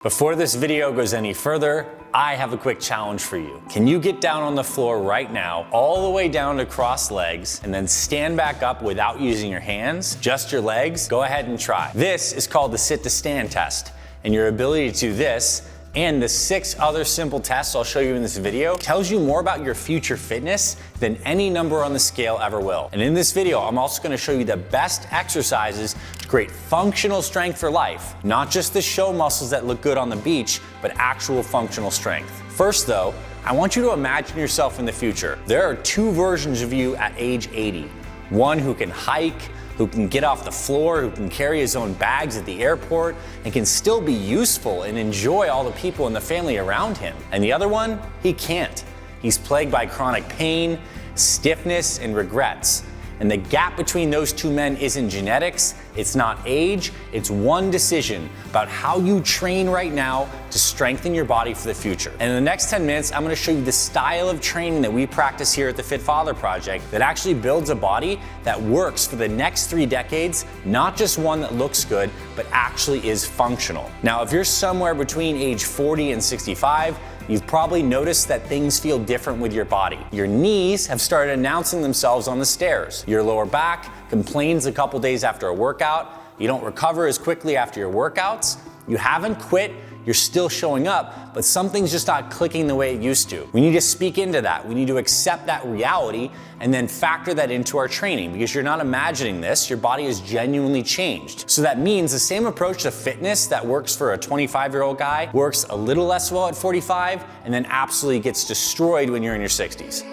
Before this video goes any further, I have a quick challenge for you. Can you get down on the floor right now, all the way down to cross legs, and then stand back up without using your hands, just your legs? Go ahead and try. This is called the sit to stand test, and your ability to do this and the 6 other simple tests I'll show you in this video tells you more about your future fitness than any number on the scale ever will. And in this video, I'm also gonna show you the best exercises to create functional strength for life, not just the show muscles that look good on the beach, but actual functional strength. First though, I want you to imagine yourself in the future. There are 2 versions of you at age 80. One who can hike, who can get off the floor, who can carry his own bags at the airport, and can still be useful and enjoy all the people in the family around him. And the other one, he can't. He's plagued by chronic pain, stiffness, and regrets. And the gap between those 2 men isn't genetics, it's not age, it's one decision about how you train right now to strengthen your body for the future. And in the next 10 minutes, I'm gonna show you the style of training that we practice here at the Fit Father Project that actually builds a body that works for the next 3 decades, not just one that looks good, but actually is functional. Now, if you're somewhere between age 40 and 65, you've probably noticed that things feel different with your body. Your knees have started announcing themselves on the stairs. Your lower back complains a couple days after a workout. You don't recover as quickly after your workouts. You haven't quit, you're still showing up, but something's just not clicking the way it used to. We need to speak into that. We need to accept that reality and then factor that into our training, because you're not imagining this, your body has genuinely changed. So that means the same approach to fitness that works for a 25-year-old guy works a little less well at 45 and then absolutely gets destroyed when you're in your 60s.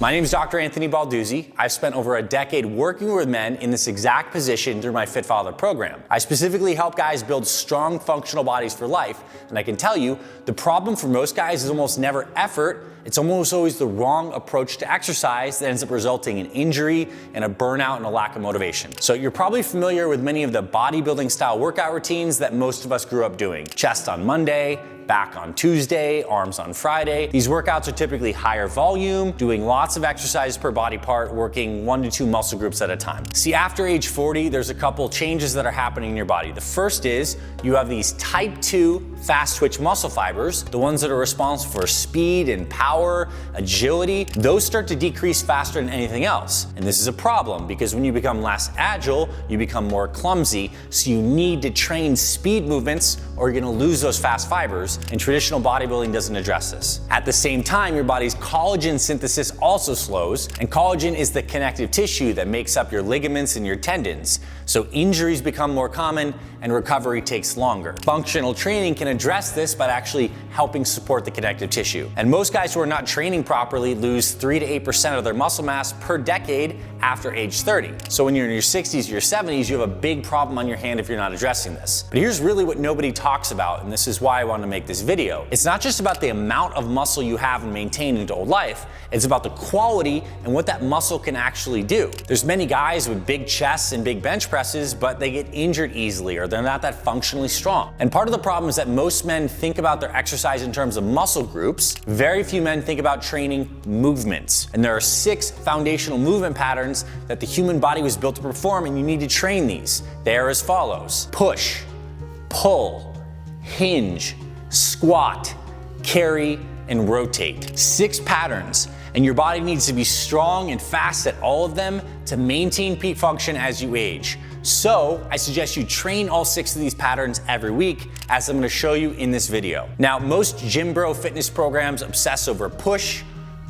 My name is Dr. Anthony Balduzzi. I've spent over a decade working with men in this exact position through my Fit Father program. I specifically help guys build strong, functional bodies for life, and I can tell you, the problem for most guys is almost never effort, it's almost always the wrong approach to exercise that ends up resulting in injury and a burnout and a lack of motivation. So you're probably familiar with many of the bodybuilding-style workout routines that most of us grew up doing. Chest on Monday, back on Tuesday, arms on Friday. These workouts are typically higher volume, doing lots of exercises per body part, working 1 to 2 muscle groups at a time. See, after age 40, there's a couple changes that are happening in your body. The first is you have these type 2 fast twitch muscle fibers, the ones that are responsible for speed and power, agility. Those start to decrease faster than anything else. And this is a problem because when you become less agile, you become more clumsy. So you need to train speed movements or you're gonna lose those fast fibers. And traditional bodybuilding doesn't address this. At the same time, your body's collagen synthesis also slows, and collagen is the connective tissue that makes up your ligaments and your tendons. So injuries become more common and recovery takes longer. Functional training can address this by actually helping support the connective tissue. And most guys who are not training properly lose 3 to 8% of their muscle mass per decade after age 30. So when you're in your 60s or your 70s, you have a big problem on your hand if you're not addressing this. But here's really what nobody talks about, and this is why I wanted to make this video. It's not just about the amount of muscle you have and maintain into old life, it's about the quality and what that muscle can actually do. There's many guys with big chests and big bench presses, but they get injured easily or they're not that functionally strong. And part of the problem is that most men think about their exercise in terms of muscle groups. Very few men think about training movements. And there are 6 foundational movement patterns that the human body was built to perform, and you need to train these. They are as follows: push, pull, hinge, squat, carry, and rotate. 6 patterns, and your body needs to be strong and fast at all of them to maintain peak function as you age. So I suggest you train all 6 of these patterns every week, as I'm gonna show you in this video. Now, most gym bro fitness programs obsess over push,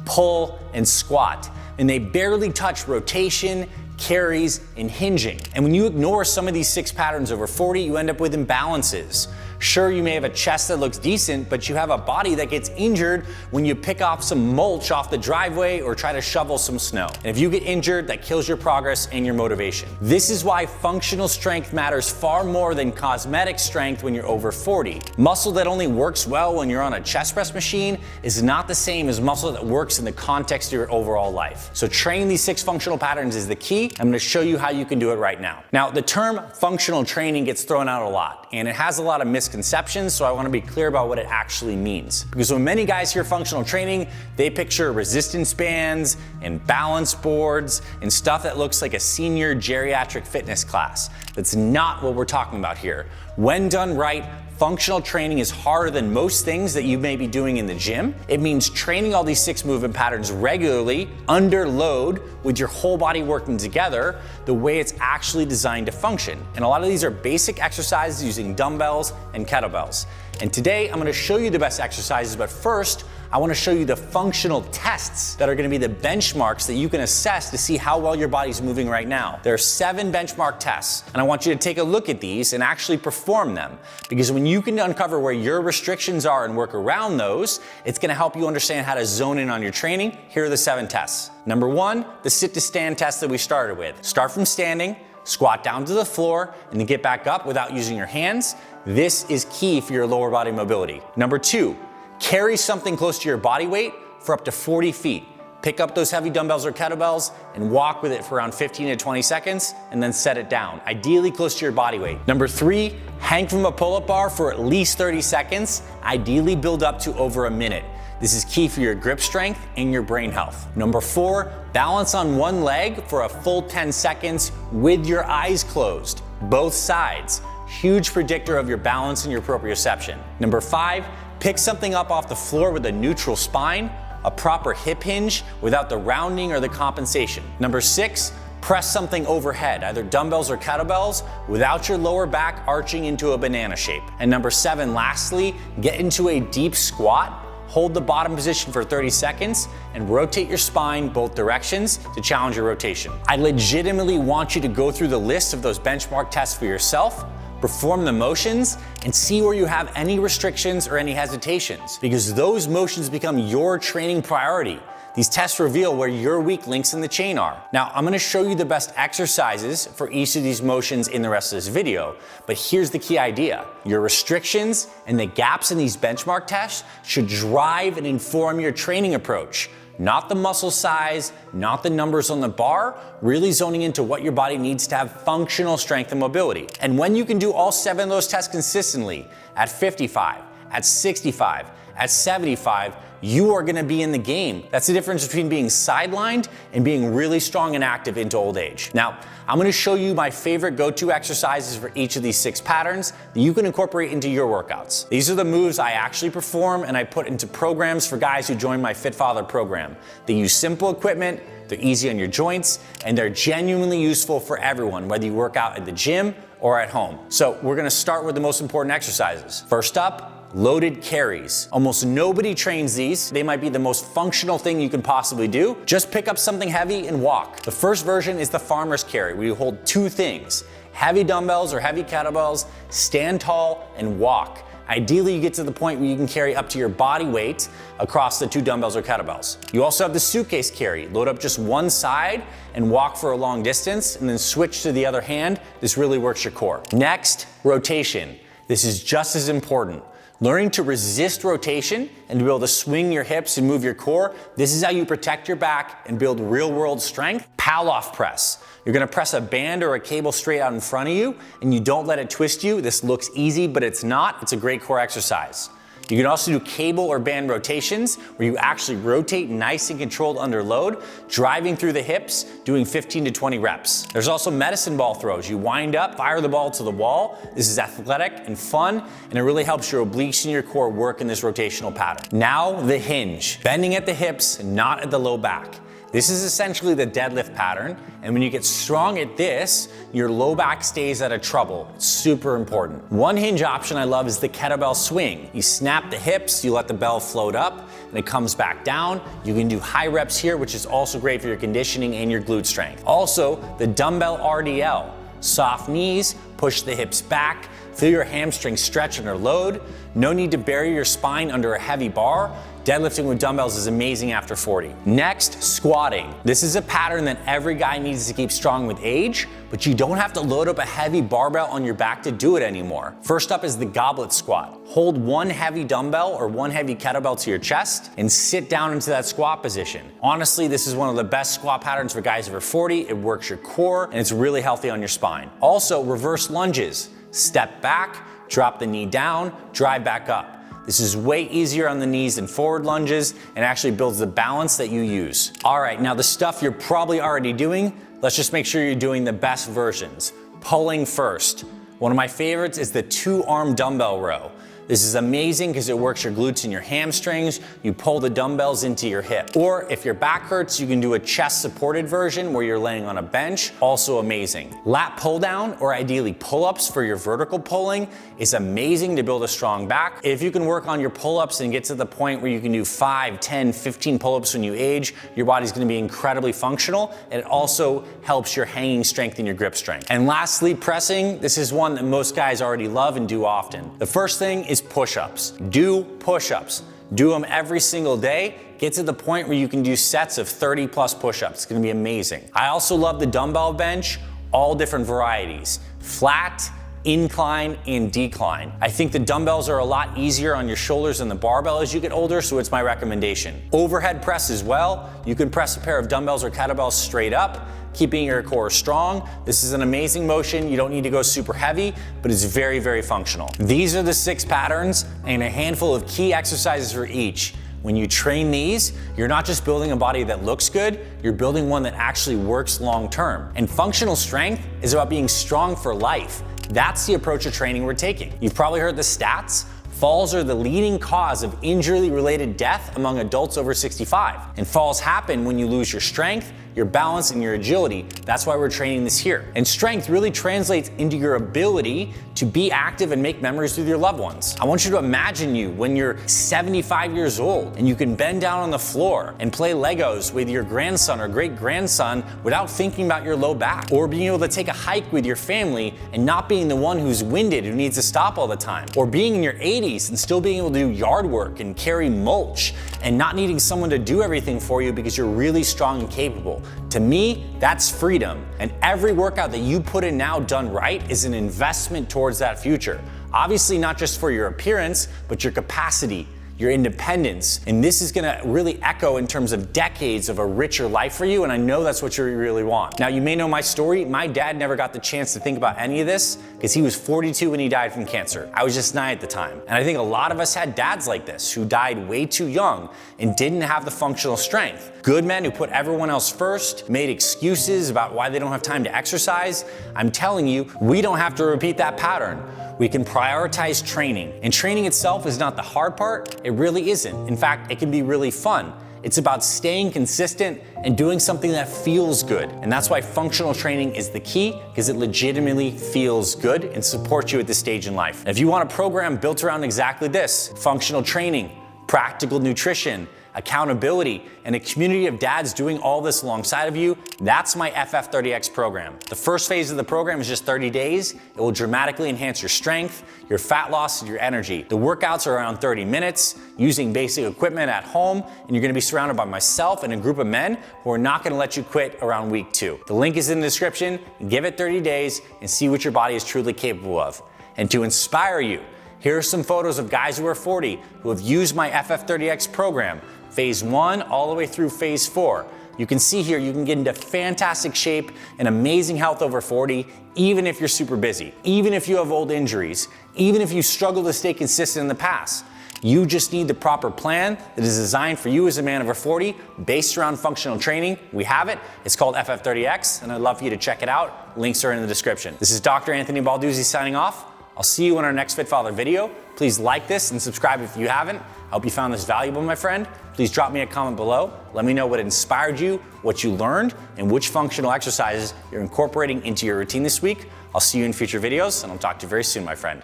pull, and squat, and they barely touch rotation, carries, and hinging. And when you ignore some of these 6 patterns over 40, you end up with imbalances. Sure, you may have a chest that looks decent, but you have a body that gets injured when you pick off some mulch off the driveway or try to shovel some snow. And if you get injured, that kills your progress and your motivation. This is why functional strength matters far more than cosmetic strength when you're over 40. Muscle that only works well when you're on a chest press machine is not the same as muscle that works in the context of your overall life. So training these 6 functional patterns is the key. I'm gonna show you how you can do it right now. Now, the term functional training gets thrown out a lot, and it has a lot of misconceptions misconceptions, so I wanna be clear about what it actually means. Because when many guys hear functional training, they picture resistance bands and balance boards and stuff that looks like a senior geriatric fitness class. That's not what we're talking about here. When done right, functional training is harder than most things that you may be doing in the gym. It means training all these 6 movement patterns regularly, under load, with your whole body working together the way it's actually designed to function. And a lot of these are basic exercises using dumbbells and kettlebells. And today I'm gonna show you the best exercises, but first, I wanna show you the functional tests that are gonna be the benchmarks that you can assess to see how well your body's moving right now. There are 7 benchmark tests, and I want you to take a look at these and actually perform them. Because when you can uncover where your restrictions are and work around those, it's gonna help you understand how to zone in on your training. Here are the 7 tests. Number 1, the sit to stand test that we started with. Start from standing, squat down to the floor, and then get back up without using your hands. This is key for your lower body mobility. Number 2, carry something close to your body weight for up to 40 feet. Pick up those heavy dumbbells or kettlebells and walk with it for around 15 to 20 seconds and then set it down, ideally close to your body weight. Number 3, hang from a pull-up bar for at least 30 seconds, ideally build up to over a minute. This is key for your grip strength and your brain health. Number 4, balance on one leg for a full 10 seconds with your eyes closed, both sides. Huge predictor of your balance and your proprioception. Number 5, pick something up off the floor with a neutral spine, a proper hip hinge without the rounding or the compensation. Number 6, press something overhead, either dumbbells or kettlebells, without your lower back arching into a banana shape. And number 7, lastly, get into a deep squat. Hold the bottom position for 30 seconds and rotate your spine both directions to challenge your rotation. I legitimately want you to go through the list of those benchmark tests for yourself, perform the motions, and see where you have any restrictions or any hesitations, because those motions become your training priority. These tests reveal where your weak links in the chain are. Now, I'm gonna show you the best exercises for each of these motions in the rest of this video, but here's the key idea. Your restrictions and the gaps in these benchmark tests should drive and inform your training approach. Not the muscle size, not the numbers on the bar, really zoning into what your body needs to have functional strength and mobility. And when you can do all 7 of those tests consistently, at 55, at 65, at 75, you are gonna be in the game. That's the difference between being sidelined and being really strong and active into old age. Now, I'm gonna show you my favorite go-to exercises for each of these 6 patterns that you can incorporate into your workouts. These are the moves I actually perform and I put into programs for guys who join my Fit Father program. They use simple equipment, they're easy on your joints, and they're genuinely useful for everyone, whether you work out at the gym or at home. So we're gonna start with the most important exercises. First up, loaded carries. Almost nobody trains these. They might be the most functional thing you can possibly do. Just pick up something heavy and walk. The first version is the farmer's carry, where you hold 2 things, heavy dumbbells or heavy kettlebells, stand tall and walk. Ideally, you get to the point where you can carry up to your body weight across the 2 dumbbells or kettlebells. You also have the suitcase carry. Load up just one side and walk for a long distance and then switch to the other hand. This really works your core. Next, rotation. This is just as important. Learning to resist rotation and to be able to swing your hips and move your core, this is how you protect your back and build real world strength. Pal-off press. You're gonna press a band or a cable straight out in front of you and you don't let it twist you. This looks easy, but it's not. It's a great core exercise. You can also do cable or band rotations where you actually rotate nice and controlled under load, driving through the hips, doing 15 to 20 reps. There's also medicine ball throws. You wind up, fire the ball to the wall. This is athletic and fun, and it really helps your obliques and your core work in this rotational pattern. Now the hinge. Bending at the hips, not at the low back. This is essentially the deadlift pattern, and when you get strong at this, your low back stays out of trouble. It's super important. One hinge option I love is the kettlebell swing. You snap the hips, you let the bell float up, and it comes back down. You can do high reps here, which is also great for your conditioning and your glute strength. Also, the dumbbell RDL. Soft knees, push the hips back, feel your hamstrings stretch under load. No need to bury your spine under a heavy bar. Deadlifting with dumbbells is amazing after 40. Next, squatting. This is a pattern that every guy needs to keep strong with age, but you don't have to load up a heavy barbell on your back to do it anymore. First up is the goblet squat. Hold one heavy dumbbell or one heavy kettlebell to your chest and sit down into that squat position. Honestly, this is one of the best squat patterns for guys over 40. It works your core and it's really healthy on your spine. Also, reverse lunges. Step back, drop the knee down, drive back up. This is way easier on the knees than forward lunges and actually builds the balance that you use. All right, now the stuff you're probably already doing, let's just make sure you're doing the best versions. Pulling first. One of my favorites is the 2-arm dumbbell row. This is amazing because it works your glutes and your hamstrings. You pull the dumbbells into your hip. Or if your back hurts, you can do a chest supported version where you're laying on a bench. Also amazing. Lat pull down, or ideally pull-ups for your vertical pulling, is amazing to build a strong back. If you can work on your pull-ups and get to the point where you can do 5, 10, 15 pull-ups when you age, your body's gonna be incredibly functional, and it also helps your hanging strength and your grip strength. And lastly, pressing. This is one that most guys already love and do often. The first thing is push-ups. Do push-ups. Do them every single day. Get to the point where you can do sets of 30 plus push-ups. It's gonna be amazing. I also love the dumbbell bench, all different varieties. Flat, incline, and decline. I think the dumbbells are a lot easier on your shoulders than the barbell as you get older, so it's my recommendation. Overhead press as well. You can press a pair of dumbbells or kettlebells straight up, keeping your core strong. This is an amazing motion. You don't need to go super heavy, but it's very, very functional. These are the 6 patterns and a handful of key exercises for each. When you train these, you're not just building a body that looks good, you're building one that actually works long term. And functional strength is about being strong for life. That's the approach of training we're taking. You've probably heard the stats. Falls are the leading cause of injury-related death among adults over 65. And falls happen when you lose your strength, your balance, and your agility. That's why we're training this here. And strength really translates into your ability to be active and make memories with your loved ones. I want you to imagine you when you're 75 years old and you can bend down on the floor and play Legos with your grandson or great-grandson without thinking about your low back. Or being able to take a hike with your family and not being the one who's winded, who needs to stop all the time. Or being in your 80s and still being able to do yard work and carry mulch and not needing someone to do everything for you because you're really strong and capable. To me, that's freedom. And every workout that you put in now done right is an investment towards that future. Obviously not just for your appearance, but your capacity, your independence. And this is gonna really echo in terms of decades of a richer life for you, and I know that's what you really want. Now, you may know my story. My dad never got the chance to think about any of this because he was 42 when he died from cancer. I was just 9 at the time. And I think a lot of us had dads like this who died way too young and didn't have the functional strength. Good men who put everyone else first, made excuses about why they don't have time to exercise. I'm telling you, we don't have to repeat that pattern. We can prioritize training. And training itself is not the hard part. It really isn't. In fact, it can be really fun. It's about staying consistent and doing something that feels good. And that's why functional training is the key, because it legitimately feels good and supports you at this stage in life. And if you want a program built around exactly this, functional training, practical nutrition, accountability, and a community of dads doing all this alongside of you, that's my FF30X program. The first phase of the program is just 30 days. It will dramatically enhance your strength, your fat loss, and your energy. The workouts are around 30 minutes, using basic equipment at home, and you're gonna be surrounded by myself and a group of men who are not gonna let you quit around week 2. The link is in the description. Give it 30 days and see what your body is truly capable of. And to inspire you, here are some photos of guys who are 40 who have used my FF30X program, phase 1 all the way through phase 4. You can see here you can get into fantastic shape and amazing health over 40, even if you're super busy, even if you have old injuries, even if you struggle to stay consistent in the past. You just need the proper plan that is designed for you as a man over 40, based around functional training. We have it. It's called FF30X, and I'd love for you to check it out. Links are in the description. This is Dr. Anthony Balduzzi signing off. I'll see you in our next Fit Father video. Please like this and subscribe if you haven't. I hope you found this valuable, my friend. Please drop me a comment below. Let me know what inspired you, what you learned, and which functional exercises you're incorporating into your routine this week. I'll see you in future videos, and I'll talk to you very soon, my friend.